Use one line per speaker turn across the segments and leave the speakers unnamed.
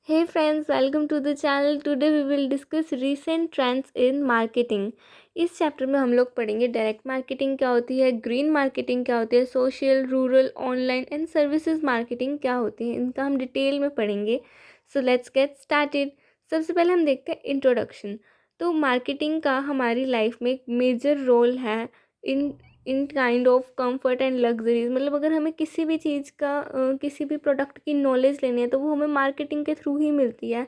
Hey friends, welcome to the channel. Today we will discuss recent trends in marketing. इस chapter में हम लोग पढ़ेंगे डायरेक्ट मार्केटिंग क्या होती है, ग्रीन मार्केटिंग क्या होती है, social, rural, online and services marketing क्या होती है, इनका हम डिटेल में पढ़ेंगे. So let's get started. सबसे पहले हम देखते हैं इंट्रोडक्शन. तो मार्केटिंग का हमारी लाइफ में एक मेजर रोल है in in kind of comfort and luxuries. मतलब अगर हमें किसी भी चीज़ का किसी भी प्रोडक्ट की नॉलेज लेनी है तो वो हमें मार्केटिंग के थ्रू ही मिलती है.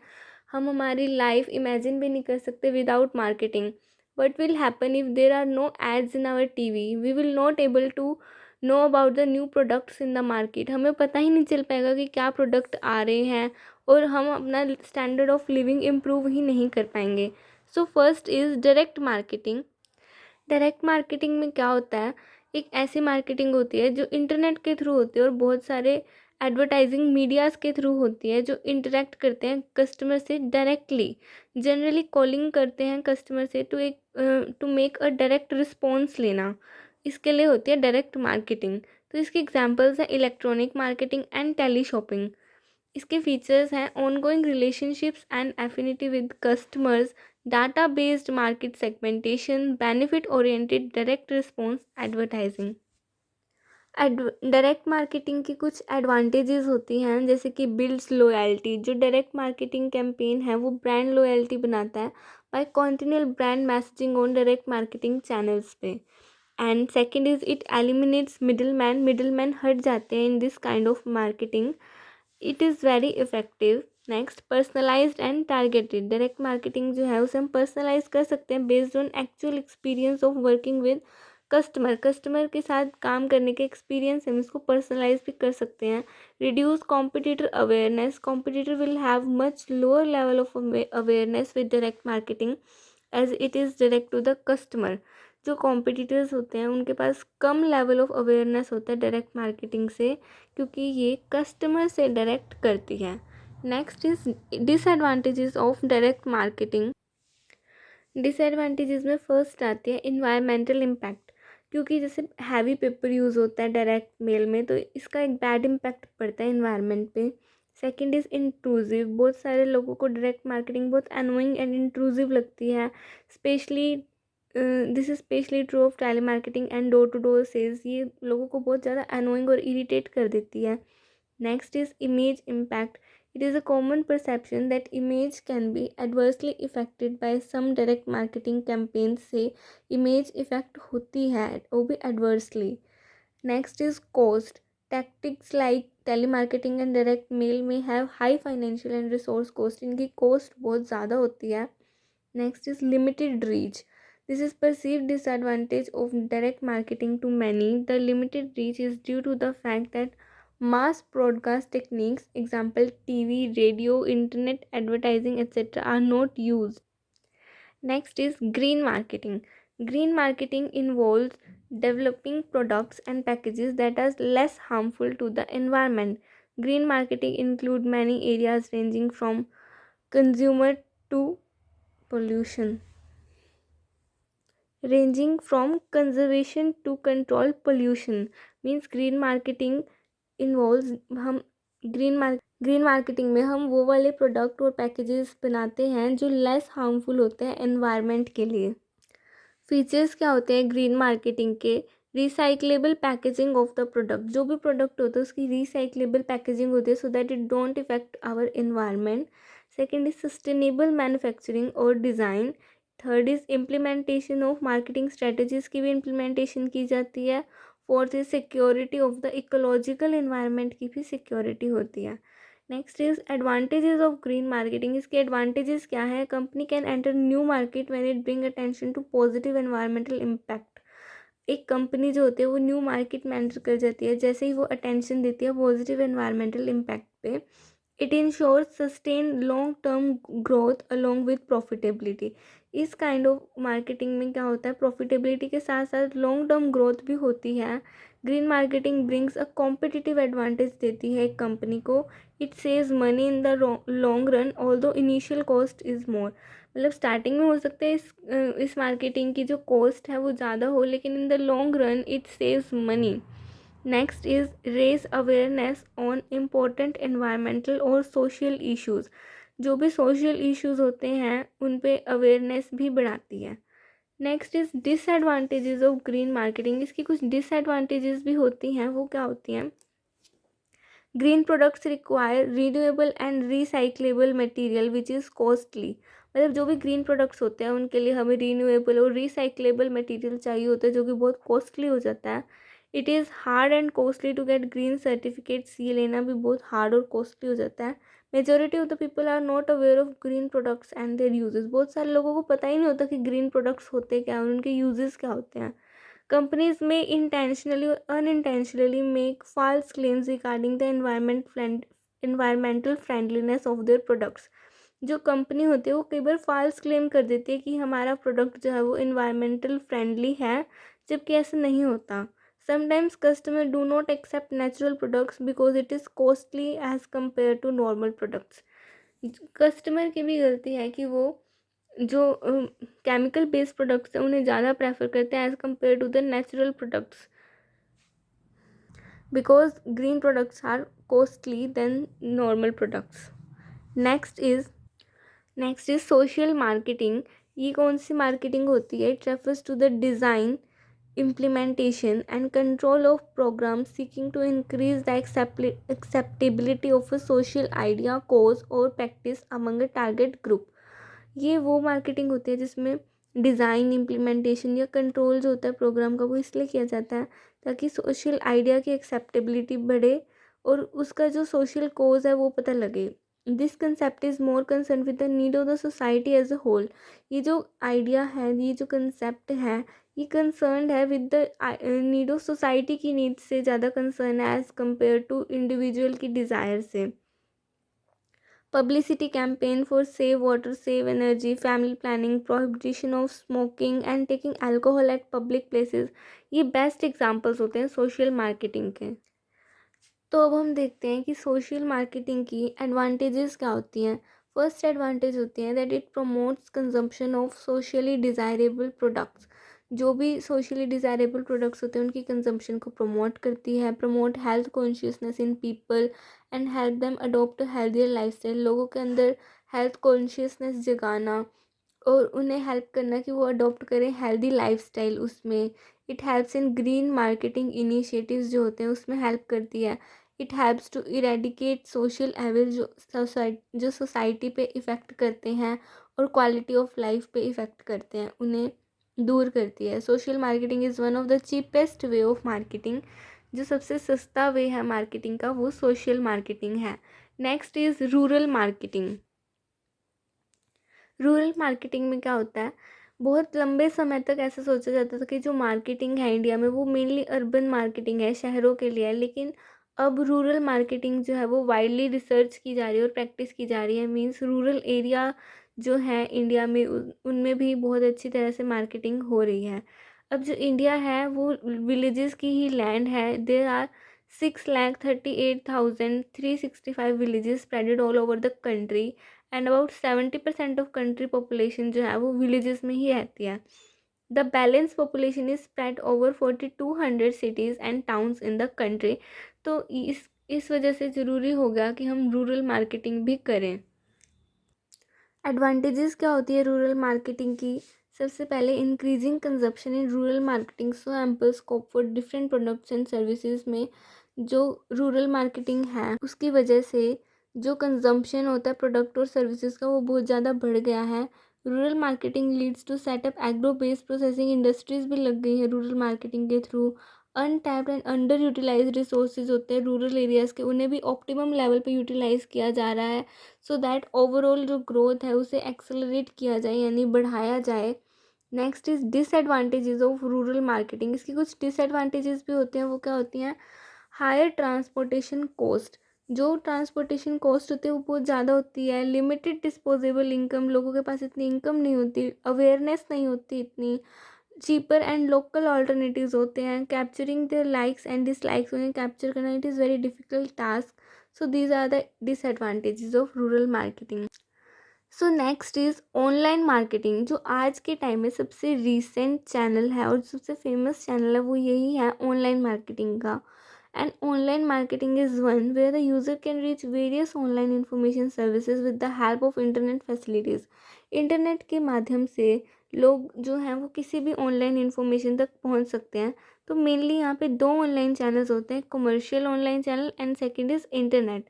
हम हमारी लाइफ इमेजिन भी नहीं कर सकते without marketing. What will happen if there are no ads in our TV? We will not able to know about the new products in the market. हमें पता ही नहीं चल पाएगा कि क्या प्रोडक्ट आ रहे हैं और हम अपना स्टैंडर्ड ऑफ लिविंग इम्प्रूव ही नहीं कर पाएंगे. So first is direct marketing. Direct marketing में क्या होता है, एक ऐसी मार्केटिंग होती है जो इंटरनेट के थ्रू होती है और बहुत सारे एडवर्टाइजिंग मीडियाज़ के थ्रू होती है जो इंटरेक्ट करते हैं कस्टमर से डायरेक्टली. जनरली कॉलिंग करते हैं कस्टमर से to make a direct response लेना. इसके लिए होती है डायरेक्ट मार्केटिंग. तो इसके एग्जांपल्स हैं electronic marketing and teleshopping. इसके फीचर्स हैं ongoing relationships and affinity with customers, data based market segmentation, benefit oriented direct response advertising. Direct marketing की कुछ एडवांटेजेस होती हैं जैसे कि बिल्ड्स लॉयल्टी. जो डायरेक्ट मार्केटिंग कैंपेन है वो ब्रांड लॉयल्टी बनाता है by continual brand messaging on direct marketing channels पे. And second is it eliminates middle man हट जाते हैं in this kind of marketing. It is very effective. Next, personalised and targeted. Direct marketing जो है उसे हम पर्सनलाइज कर सकते हैं based on actual experience of working with customer के साथ काम करने के एक्सपीरियंस हम इसको पर्सनलाइज भी कर सकते हैं. Reduce competitor awareness. Competitor will have much lower level of awareness with direct marketing as it is direct to the customer. जो कॉम्पिटिटर्स होते हैं उनके पास कम लेवल ऑफ अवेयरनेस होता है डायरेक्ट मार्केटिंग से क्योंकि ये कस्टमर से डायरेक्ट करती है. Next is disadvantages of direct marketing. Disadvantages में फर्स्ट आती है इन्वायरमेंटल इम्पैक्ट. क्योंकि जैसे हैवी पेपर यूज़ होता है डायरेक्ट मेल में तो इसका एक बैड इम्पैक्ट पड़ता है इन्वायरमेंट पे. Second is intrusive. बहुत सारे लोगों को डायरेक्ट मार्केटिंग बहुत अनोइंग एंड इंट्रूसिव लगती है. Especially this is especially true of tele marketing and door to door sales. ये लोगों को बहुत ज़्यादा अनोइंग और इरिटेट कर देती है. Next is image impact. It is a common perception that image can be adversely affected by some direct marketing campaigns से image effect होती है वो भी adversely. Next is cost. Tactics like telemarketing and direct mail may have high financial and resource cost. इनकी cost बहुत ज़्यादा होती है. Next is limited reach. This is perceived disadvantage of direct marketing to many. The limited reach is due to the fact that mass broadcast techniques, example TV, radio, internet advertising, etc., are not used. Next is green marketing. Green marketing involves developing products and packages that are less harmful to the environment. Green marketing include many areas consumer to pollution ranging from conservation to control pollution. Means green marketing involve हम green marketing में हम वो वाले product और packages बनाते हैं जो less harmful होते हैं एनवायरनमेंट के लिए. फीचर्स क्या होते हैं ग्रीन मार्केटिंग के? Recyclable packaging of the product. जो भी प्रोडक्ट होता है उसकी रिसाइकलेबल पैकेजिंग होती है so that it don't effect our environment. Second is sustainable manufacturing और design. Third is implementation of marketing strategies की भी इम्प्लीमेंटेशन की जाती है. Fourth is security of the ecological environment की भी सिक्योरिटी होती है. Next is advantages of green marketing. इसके एडवांटेजेस क्या है? Company can enter new market when it bring attention to positive environmental impact. एक कंपनी जो होती है वो न्यू मार्केट में एंटर कर जाती है जैसे ही वो अटेंशन देती है पॉजिटिव एनवायरमेंटल इम्पैक्ट पे. It ensures sustain long term growth along with profitability. इस काइंड ऑफ मार्केटिंग में क्या होता है प्रॉफिटेबिलिटी के साथ साथ लॉन्ग टर्म ग्रोथ भी होती है. Green marketing brings a competitive advantage देती है एक कंपनी को. It saves money in the long run although initial cost is more. मतलब स्टार्टिंग में हो सकता है इस मार्केटिंग की जो कॉस्ट है वो ज़्यादा हो लेकिन in the long run it saves money. Next is raise awareness on important environmental और सोशल इश्यूज़। जो भी सोशल इश्यूज़ होते हैं उन पे अवेयरनेस भी बढ़ाती है। Next is disadvantages of green marketing. इसकी कुछ डिसएडवांटेजेस भी होती हैं, वो क्या होती हैं? Green products require renewable and recyclable material which is costly. मतलब जो भी ग्रीन प्रोडक्ट्स होते हैं उनके लिए हमें रिन्यूएबल और रिसाइक्लेबल मटेरियल चाहिए होता है, जो कि बहुत कॉस्टली हो जाता है। It is hard and costly to get green certificates. ये लेना भी बहुत हार्ड और कॉस्टली हो जाता है। Majority of the people are not aware of green products and their uses. बहुत सारे लोगों को पता ही नहीं होता कि ग्रीन प्रोडक्ट्स होते क्या हैं, उनके यूजेस क्या होते हैं। Companies may intentionally or unintentionally make false claims regarding the environmental friendliness of their products. जो कंपनी होती है वो कई बार फॉल्स क्लेम कर देती है कि हमारा प्रोडक्ट जो है वो इन्वायरमेंटल फ्रेंडली है, जबकि ऐसा नहीं होता। Sometimes customer do not accept natural products because it is costly as compare to normal products. Customer की भी गलती है कि वो जो केमिकल बेस्ड प्रोडक्ट्स हैं उन्हें ज़्यादा प्रेफर करते हैं as compare to the natural products, because green products are costly than normal products. Next is social marketing. ये कौन सी मार्केटिंग होती है? It refers to the design, implementation and control of programs seeking to increase the acceptability of a social idea, cause or practice among a target group। ये वो marketing होती है जिसमें डिज़ाइन, इम्प्लीमेंटेशन या कंट्रोल जो होता है प्रोग्राम का वो इसलिए किया जाता है ताकि सोशल आइडिया की एक्सेप्टेबिलिटी बढ़े और उसका जो सोशल कोज है वो पता लगे। This concept is more concern with the need of the society as a whole. ये जो आइडिया है, ये जो कंसेप्ट है, ये कंसर्न है with the need of society की नीड से ज़्यादा कंसर्न है एज़ कम्पेयर टू इंडिविजुअल की डिज़ायर से। Publicity campaign for save water, save energy, family planning, prohibition of smoking and taking alcohol at public places, ये best examples होते हैं social marketing के। तो अब हम देखते हैं कि सोशल मार्केटिंग की एडवांटेजेस क्या होती हैं। फर्स्ट एडवांटेज होती है that it promotes consumption of socially desirable products. जो भी सोशली डिज़ायरेबल प्रोडक्ट्स होते हैं उनकी कंजम्पशन को प्रमोट करती है। Promote health consciousness in people and help them adopt healthier lifestyle. लोगों के अंदर हेल्थ कॉन्शियसनेस जगाना और उन्हें हेल्प करना कि वो अडॉप्ट करें हेल्दी लाइफस्टाइल उसमें। It helps in green marketing initiatives जो होते हैं उसमें हेल्प करती है। It helps to eradicate social evil जो सोसाइटी पे इफ़ेक्ट करते हैं और क्वालिटी ऑफ लाइफ पे इफ़ेक्ट करते हैं, उन्हें दूर करती है। Social marketing is one of the cheapest way of marketing. जो सबसे सस्ता वे है मार्केटिंग का वो सोशल मार्केटिंग है। Next is rural marketing. Rural marketing में क्या होता है? बहुत लंबे समय तक ऐसा सोचा जाता था कि जो मार्केटिंग है इंडिया में वो मेनली अर्बन मार्केटिंग है, शहरों के लिए है, लेकिन अब रूरल मार्केटिंग जो है वो वाइडली रिसर्च की जा रही है और प्रैक्टिस की जा रही है। मींस रूरल एरिया जो है इंडिया में उनमें भी बहुत अच्छी तरह से मार्केटिंग हो रही है। अब जो इंडिया है वो विलेजेस की ही लैंड है। There are 6,38,365 villages spreaded all over the country and about 70% of country population जो है वो विलेजेस में ही रहती है। The balance population is spread over 4200 cities and towns in the country. तो इस वजह से ज़रूरी हो गया कि हम रूरल मार्केटिंग भी करें। एडवांटेजेस क्या होती है रूरल मार्केटिंग की? सबसे पहले increasing consumption in rural marketing so ample scope for different products and services में जो रूरल मार्केटिंग है उसकी वजह से जो कंजम्पशन होता है प्रोडक्ट और सर्विसेज का वो बहुत ज़्यादा बढ़ गया है। Rural marketing leads to setup agro based processing industries भी लग गई है रूरल मार्केटिंग के through. Untapped and under utilise resources होते हैं रूरल एरियाज़ के, उन्हें भी ऑप्टिमम लेवल पे यूटिलाइज़ किया जा रहा है सो दैट ओवरऑल जो ग्रोथ है उसे एक्सेलरेट किया जाए यानी बढ़ाया जाए। Next is disadvantages of rural marketing. इसकी कुछ डिसएडवांटेजेस भी होते हैं, वो क्या होती हैं? Higher transportation cost. जो ट्रांसपोर्टेशन कॉस्ट होती है वो बहुत ज़्यादा होती है। लिमिटेड डिस्पोजेबल इनकम, लोगों के पास इतनी इनकम नहीं होती, अवेयरनेस नहीं होती इतनी। चीपर एंड लोकल ऑल्टरनेटिव्स होते हैं। Capturing their likes and dislikes, उन्हें कैप्चर करना it is very difficult task. So these are the disadvantages of rural marketing. So next is online marketing. जो आज के टाइम में सबसे रीसेंट चैनल है और सबसे फेमस चैनल है वो यही है ऑनलाइन मार्केटिंग का। And online marketing is one where the user can reach various online information services with the help of internet facilities. Internet के माध्यम से लोग जो हैं वो किसी भी ऑनलाइन इन्फॉर्मेशन तक पहुंच सकते हैं. तो मेनली यहाँ पे दो ऑनलाइन चैनल्स होते हैं, commercial online channel and second is internet.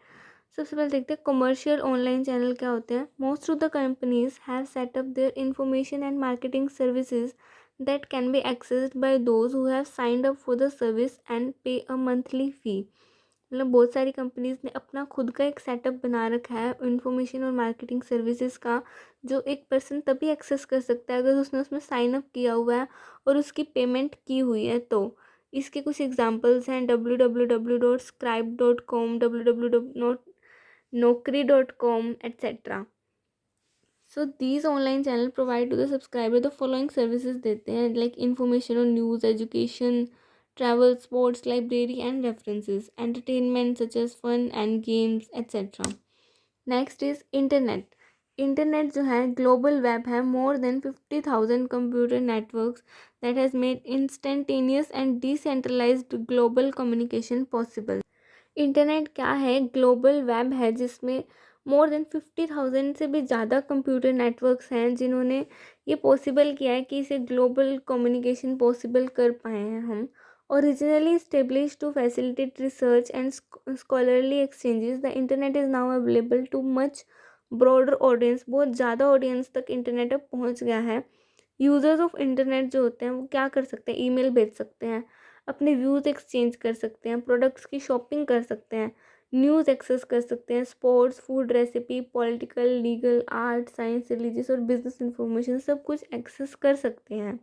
सबसे पहले देखते हैं कमर्शियल ऑनलाइन चैनल क्या होते हैं. Most of the companies have set up their information and marketing services that can be accessed by those who have signed up for the service and pay a monthly fee. मतलब बहुत सारी companies ने अपना खुद का एक setup बना रखा है इंफॉर्मेशन और मार्केटिंग सर्विसेज का, जो एक पर्सन तभी एक्सेस कर सकता है अगर उसने उसमें साइन अप किया हुआ है और उसकी पेमेंट की हुई है. तो इसके कुछ एग्जांपल्स हैं www.scribe.com, www.naukri.com etc. So these online channel provide to the subscriber the following services देते हैं, like information on news, education, travel, sports, library and references, entertainment such as fun and games etcetera. Next is internet. Internet जो है global web है, more than 50,000 computer networks that has made instantaneous and decentralised global communication possible. Internet क्या है? Global web है जिसमें मोर than 50,000 से भी ज़्यादा कंप्यूटर नेटवर्क्स हैं जिन्होंने ये पॉसिबल किया है कि इसे ग्लोबल कम्युनिकेशन पॉसिबल कर पाए हैं हम. Originally established to facilitate research and scholarly exchanges, the internet is now available to much broader audience. बहुत ज़्यादा ऑडियंस तक इंटरनेट अब पहुंच गया है. यूज़र्स ऑफ इंटरनेट जो होते हैं वो क्या कर सकते हैं? ईमेल भेज सकते हैं, अपने व्यूज़ एक्सचेंज कर सकते हैं, प्रोडक्ट्स की शॉपिंग कर सकते हैं, न्यूज़ एक्सेस कर सकते हैं, sports, food recipe, political, legal, art, science, religious और बिजनेस इंफॉर्मेशन सब कुछ एक्सेस कर सकते हैं.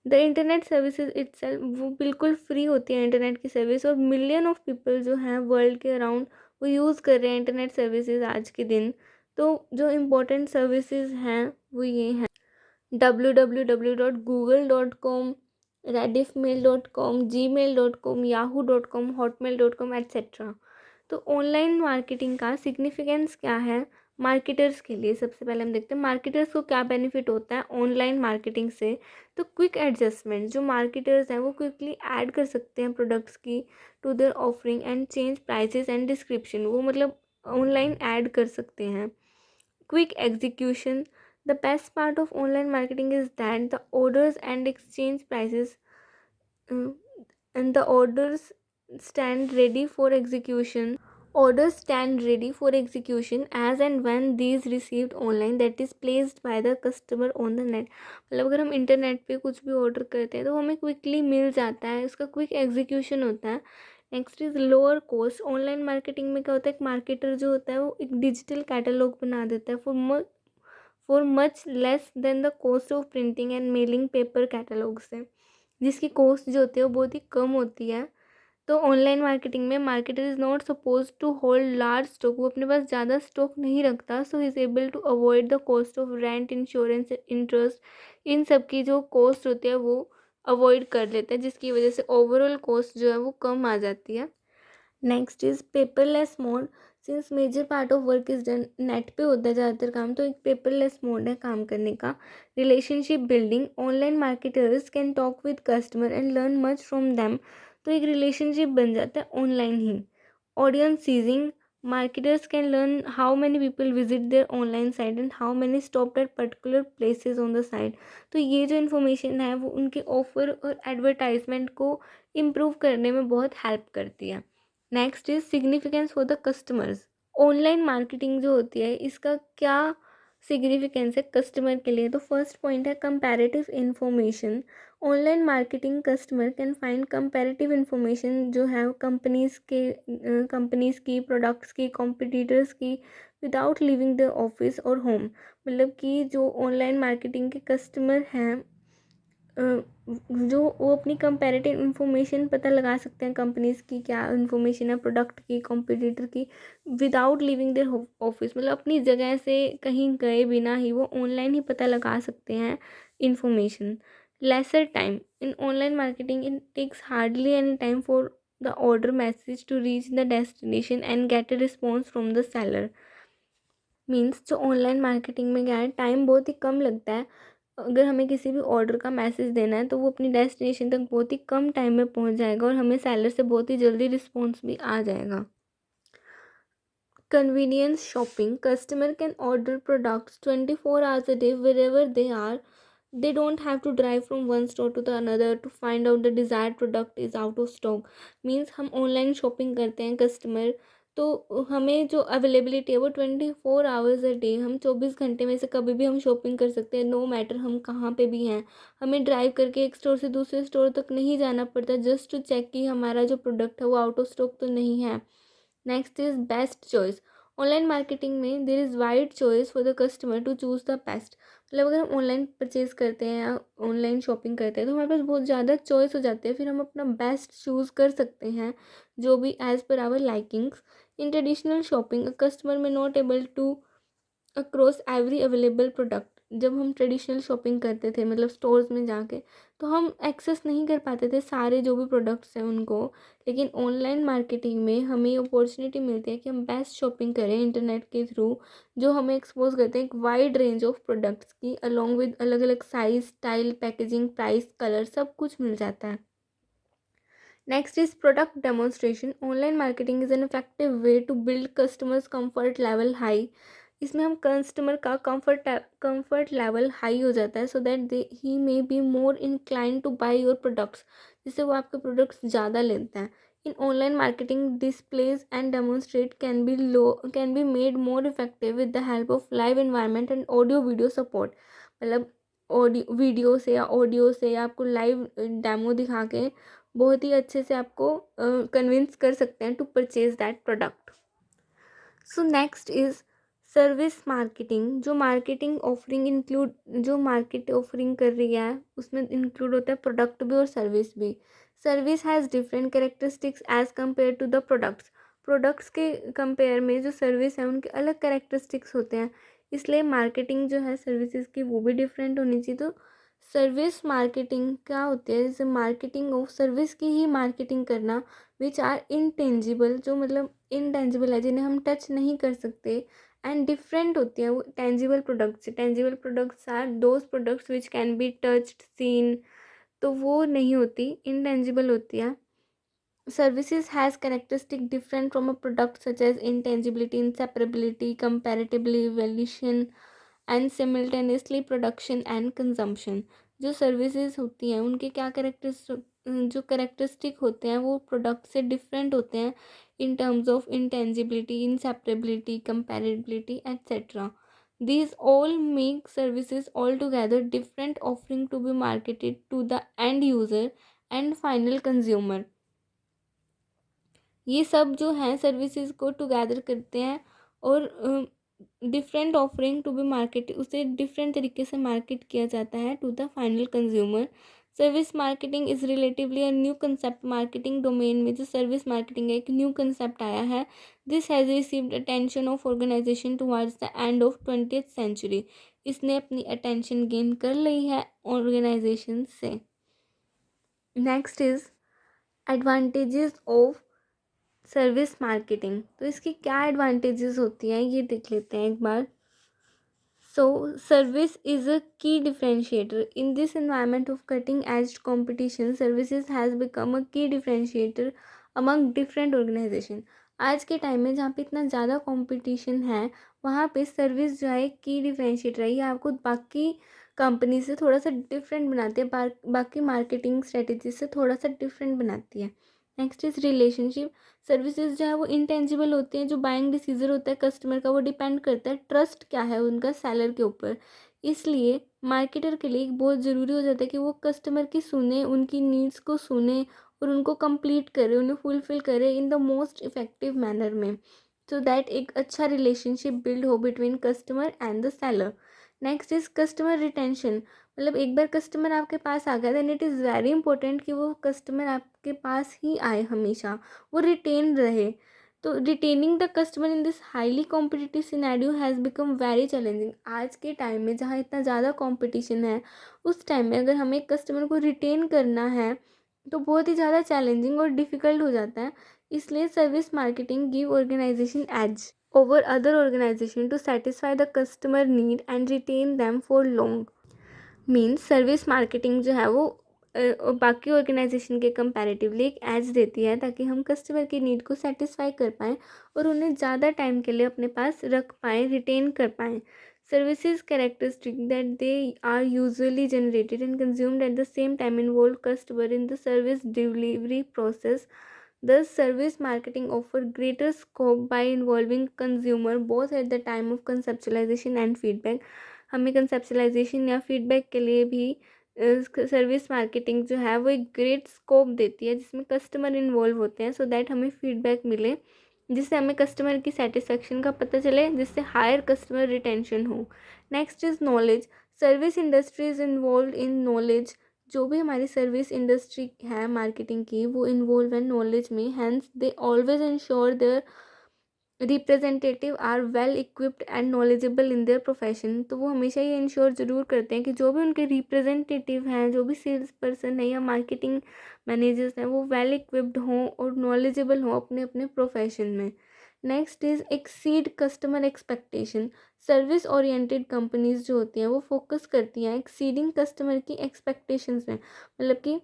द इंटरनेट सर्विसेज इटसेल्फ वो बिल्कुल फ्री होती है इंटरनेट की सर्विस, और मिलियन ऑफ पीपल जो हैं वर्ल्ड के अराउंड वो यूज़ कर रहे हैं इंटरनेट सर्विसेज आज के दिन. तो जो इम्पोर्टेंट सर्विसेज हैं वो ये हैं www.google.com, rediffmail.com, gmail.com, yahoo.com, hotmail.com etc. तो ऑनलाइन मार्केटिंग का सिग्निफिकेंस क्या है मार्केटर्स के लिए? सबसे पहले हम देखते हैं मार्केटर्स को क्या बेनिफिट होता है ऑनलाइन मार्केटिंग से. तो क्विक एडजस्टमेंट, जो मार्केटर्स हैं वो क्विकली ऐड कर सकते हैं प्रोडक्ट्स की to their offering and change prices and description, वो मतलब ऑनलाइन ऐड कर सकते हैं. Quick execution, the best part of online marketing is that the orders and exchange prices uh, and the orders stand ready for execution. Orders stand ready for execution as and when these received online, that is placed by the customer on the net. मतलब अगर हम internet पे कुछ भी order करते हैं तो हमें क्विकली मिल जाता है, उसका क्विक एग्जीक्यूशन होता है. Next is lower cost. Online marketing में क्या होता है, एक मार्केटर जो होता है वो एक डिजिटल कैटलॉग बना देता है for much less than the cost of printing and mailing paper catalogue से, जिसकी कॉस्ट जो होती है वो बहुत ही कम होती है. तो ऑनलाइन मार्केटिंग में marketer is not suppose to hold large stock, वो अपने पास ज़्यादा स्टॉक नहीं रखता. So is able to avoid the cost of rent, insurance, interest, इन सब की जो कॉस्ट होती है वो अवॉइड कर लेता है, जिसकी वजह से ओवरऑल कॉस्ट जो है वो कम आ जाती है. Next is paperless mode. Since major part of work is done net पे होता है ज़्यादातर काम, तो एक पेपरलेस मोड है काम करने का. Relationship building. Online marketers can talk with customer and learn much from them. तो एक रिलेशनशिप बन जाता है ऑनलाइन ही. Audience sizing. Marketers can learn how many people visit their online site and how many stop at particular places on the site. तो ये जो information है वो उनके ऑफर और एडवर्टाइजमेंट को इम्प्रूव करने में बहुत हेल्प करती है. Next is significance for the customers. Online marketing जो होती है इसका क्या सिग्निफिकेंस है कस्टमर के लिए? तो फर्स्ट पॉइंट है comparative information. Online marketing customer can find comparative information जो है कंपनीज़ की प्रोडक्ट्स की, कॉम्पिटिटर्स की, विदाउट लिविंग द ऑफिस और होम. मतलब कि जो ऑनलाइन मार्केटिंग के कस्टमर हैं जो वो अपनी कंपैरेटिव इन्फॉर्मेशन पता लगा सकते हैं कंपनीज़ की क्या इन्फॉर्मेशन है प्रोडक्ट की, कॉम्पिटिटर की, विदाउट लिविंग देयर ऑफिस. मतलब अपनी जगह से कहीं गए बिना ही वो ऑनलाइन ही पता लगा सकते हैं information. Lesser time. In online marketing it takes hardly any time for the order message to reach the destination and get a response from the seller. Means जो ऑनलाइन मार्केटिंग में क्या है, टाइम बहुत ही कम लगता है अगर हमें किसी भी ऑर्डर का मैसेज देना है तो वो अपनी डेस्टिनेशन तक बहुत ही कम टाइम में पहुंच जाएगा और हमें सेलर से बहुत ही जल्दी रिस्पॉन्स भी आ जाएगा। Convenience shopping. Customer can order products 24 hours a day wherever they are. They don't have to drive from one store to the another to find out the desired product is out of stock. Means हम online shopping करते हैं customer, तो हमें जो availability है वो 24 hours a day, हम 24 घंटे में से कभी भी हम शॉपिंग कर सकते हैं, नो मैटर हम कहाँ पे भी हैं। हमें ड्राइव करके एक स्टोर से दूसरे स्टोर तक नहीं जाना पड़ता जस्ट टू चेक कि हमारा जो प्रोडक्ट है वो आउट ऑफ स्टॉक तो नहीं है। Next is best choice. Online marketing में there is wide choice for the customer to choose the best. मतलब अगर हम ऑनलाइन परचेज करते हैं या ऑनलाइन शॉपिंग करते हैं तो हमारे पास बहुत ज़्यादा चॉइस हो जाती है, फिर हम अपना बेस्ट चूज़ कर सकते हैं जो भी as per our likings. In traditional shopping a customer may not able to across every available product. जब हम ट्रेडिशनल शॉपिंग करते थे मतलब स्टोर्स में जाके, तो हम एक्सेस नहीं कर पाते थे सारे जो भी प्रोडक्ट्स हैं उनको। लेकिन ऑनलाइन मार्केटिंग में हमें अपॉर्चुनिटी मिलती है कि हम बेस्ट शॉपिंग करें इंटरनेट के थ्रू, जो हमें एक्सपोज करते हैं एक वाइड रेंज ऑफ प्रोडक्ट्स की अलॉन्ग विद अलग अलग size, style, packaging, price, colour सब कुछ मिल जाता है। Next is product demonstration. Online marketing is an effective way to build customers comfort level high. इसमें हम कस्टमर का कंफर्ट लेवल हाई हो जाता है so that they he may be more incline to buy your products, जिससे वो आपके products ज़्यादा लेते हैं। In online marketing displays and demonstrate can be made more effective with the help of live environment and audio video support. मतलब audio video से या audio से या आपको लाइव डेमो दिखा के बहुत ही अच्छे से आपको कन्विंस कर सकते हैं to purchase that product. So next is service marketing. जो मार्केट ऑफरिंग कर रही है उसमें इंक्लूड होता है प्रोडक्ट भी और सर्विस भी। Service has different characteristics as compare to the products. Products के कंपेयर में जो सर्विस है उनके अलग कैरेक्टरिस्टिक्स होते हैं, इसलिए मार्केटिंग जो है सर्विसेज की वो भी डिफरेंट होनी चाहिए। तो सर्विस मार्केटिंग क्या होती है, जैसे मार्केटिंग ऑफ सर्विस की ही मार्केटिंग करना विच आर इनटेंजिबल, जो मतलब इनटेंजिबल है जिन्हें हम टच नहीं कर सकते, एंड डिफरेंट होती है वो टेंजिबल प्रोडक्ट्स से। Tangible products are those products which can be touched, seen, तो वो नहीं होती, इनटेंजिबल होती है। Services has characteristic different from a product such as intangibility, inseparability, comparability, evaluation and simultaneously production and consumption। जो services होती हैं उनके क्या करेक्टरिस्टिक होते हैं वो प्रोडक्ट से डिफरेंट होते हैं in terms of intangibility, inseparability, comparability etcetera. These all make services altogether different offering to be marketed to the end user and final consumer। ये सब जो हैं सर्विसेज को टुगेदर करते हैं और different offering to be market, उसे different तरीके से मार्केट किया जाता है to the final consumer. Service marketing is relatively a new concept. Marketing domain में जो सर्विस मार्केटिंग है एक न्यू कंसेप्ट आया है। This has received attention of organisation towards the end of 20th century. इसने अपनी अटेंशन गेन कर ली है ऑर्गेनाइजेशन से। Next is advantages of service marketing. तो इसकी क्या एडवांटेजेस होती हैं ये देख लेते हैं एक बार। सो सर्विस इज़ अ की differentiator in this environment of cutting edge competition. Services has become a की डिफरेंशिएटर अमंग डिफरेंट ऑर्गेनाइजेशन। आज के टाइम में जहाँ पे इतना ज़्यादा कंपटीशन है वहाँ पे सर्विस जो है की डिफरेंशिएटर है, ये आपको बाकी कंपनी से थोड़ा सा डिफरेंट बनाती है, बाकी मार्केटिंग स्ट्रेटेजी से थोड़ा सा डिफरेंट बनाती है। Next is relationship. सर्विसेज जो है वो इंटेंजिबल होते हैं, जो बाइंग डिसीजन होता है कस्टमर का वो डिपेंड करता है ट्रस्ट क्या है उनका सेलर के ऊपर। इसलिए मार्केटर के लिए बहुत ज़रूरी हो जाता है कि वो कस्टमर की सुने, उनकी नीड्स को सुने और उनको कंप्लीट करे, उन्हें फुलफिल करे in the most effective manner में, सो दैट एक अच्छा रिलेशनशिप बिल्ड हो between customer and the seller. Next is customer retention. मतलब एक बार कस्टमर आपके पास आ गया then it is very important कि वो कस्टमर आपके पास ही आए, हमेशा वो रिटेन रहे। तो retaining the customer in this highly competitive scenario has become very challenging. आज के टाइम में जहाँ इतना ज़्यादा कॉम्पिटिशन है उस टाइम में अगर हमें कस्टमर को रिटेन करना है तो बहुत ही ज़्यादा चैलेंजिंग और डिफ़िकल्ट हो जाता है। इसलिए service marketing give organisation edge over other organization to satisfy the customer need and retain them for long। Means service marketing जो है वो बाकी ऑर्गेनाइजेशन के कंपैरेटिवली एक एज देती है ताकि हम कस्टमर की नीड को सेटिस्फाई कर पाएँ और उन्हें ज़्यादा टाइम के लिए अपने पास रख पाएँ, रिटेन कर पाएँ। Services characteristic that they are usually generated and consumed at the same time involve customer in the service delivery process. Thus, service marketing offer greater scope by involving consumer both at the time of conceptualization and feedback. हमें conceptualisation या feedback के लिए भी service marketing जो है वो एक great scope देती है जिसमें कस्टमर इन्वॉल्व होते हैं सो दैट हमें फीडबैक मिले, जिससे हमें कस्टमर की सेटिस्फेक्शन का पता चले, जिससे हायर कस्टमर रिटेंशन हो. Next is knowledge. Service industry is involve in knowledge. जो भी हमारी सर्विस इंडस्ट्री है मार्केटिंग की वो इन्वॉल्व है नॉलेज में. Hence they always ensure their representative are well equipped and knowledgeable in their profession. तो वो हमेशा ये इंश्योर ज़रूर करते हैं कि जो भी उनके रिप्रेजेंटेटिव हैं, जो भी सेल्स पर्सन है या मार्केटिंग मैनेजर्स हैं, वो वेल इक्विप्ड हों और नॉलेजेबल हों अपने अपने प्रोफेशन में. Next is exceed customer expectation. Service oriented companies जो होती हैं वो फोकस करती हैं एक्सीडिंग कस्टमर की एक्सपेक्टेशंस में. मतलब कि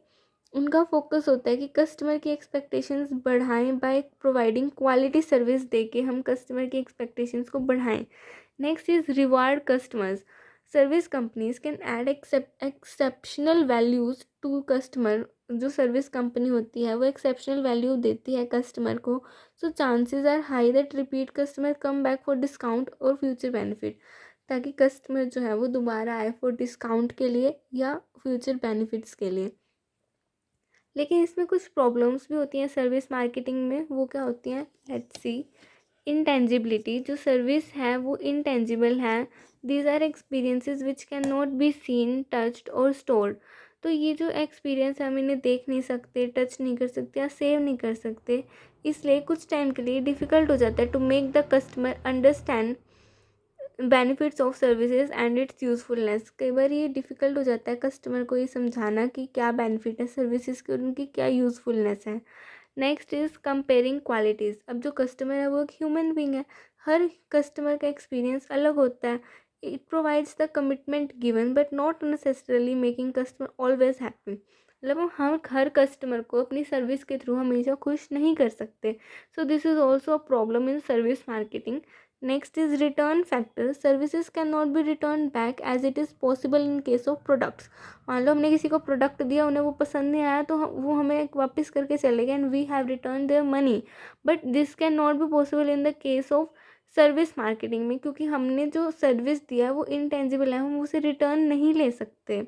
उनका फोकस होता है कि कस्टमर की एक्सपेक्टेशंस बढ़ाएं बाय प्रोवाइडिंग क्वालिटी सर्विस दे के हम कस्टमर की एक्सपेक्टेशंस को बढ़ाएं. Next is reward customers. Service companies can add exceptional values to customer. जो सर्विस कंपनी होती है वो एक्सेप्शनल वैल्यू देती है कस्टमर को. So chances are high that repeat customer come back for discount और फ्यूचर बेनिफिट. ताकि कस्टमर जो है वो दोबारा आए फॉर डिस्काउंट के लिए या फ्यूचर बेनिफिट्स के लिए. लेकिन इसमें कुछ प्रॉब्लम्स भी होती हैं सर्विस मार्केटिंग में. वो क्या होती हैं, लेट्स सी. इंटेंजिबिलिटी. जो सर्विस है वो इंटेंजिबल है. These are experiences which can not be seen, touched और स्टोर्ड. तो ये जो एक्सपीरियंस है हम इन्हें देख नहीं सकते, टच नहीं कर सकते या सेव नहीं कर सकते. इसलिए कुछ टाइम के लिए डिफ़िकल्ट हो जाता है to make the customer understand benefits of services and its usefulness. कई बार ये डिफ़िकल्ट हो जाता है कस्टमर को ये समझाना कि क्या बेनिफिट है सर्विसेज की और उनकी क्या यूज़फुलनेस है. Next is comparing qualities. अब जो कस्टमर है वो एक ह्यूमन बीइंग है. हर कस्टमर का एक्सपीरियंस अलग होता है. It provides the commitment given but not necessarily making customer always happy. मतलब हम हर कस्टमर को अपनी सर्विस के थ्रू हमेशा खुश नहीं कर सकते. So this is also a problem in service marketing. Next is return factor. Services can not be return back as it is possible in case of products. मान लो हमने किसी को प्रोडक्ट दिया, उन्हें वो पसंद नहीं आया तो वो हमें वापस करके चले गए and we have return their money. But this can not be possible in the case of service marketing में, क्योंकि हमने जो सर्विस दिया है वो इंटेंजिबल है, हम उसे रिटर्न नहीं ले सकते.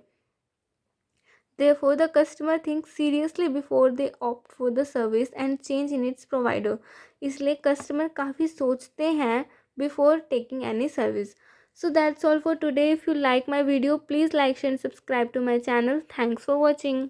Therefore, the customer thinks seriously before they opt for the service and change in its provider. इसलिए कस्टमर काफ़ी सोचते हैं before taking any service. So that's all for today. If you like my video, please like, share and subscribe to my channel. Thanks for watching.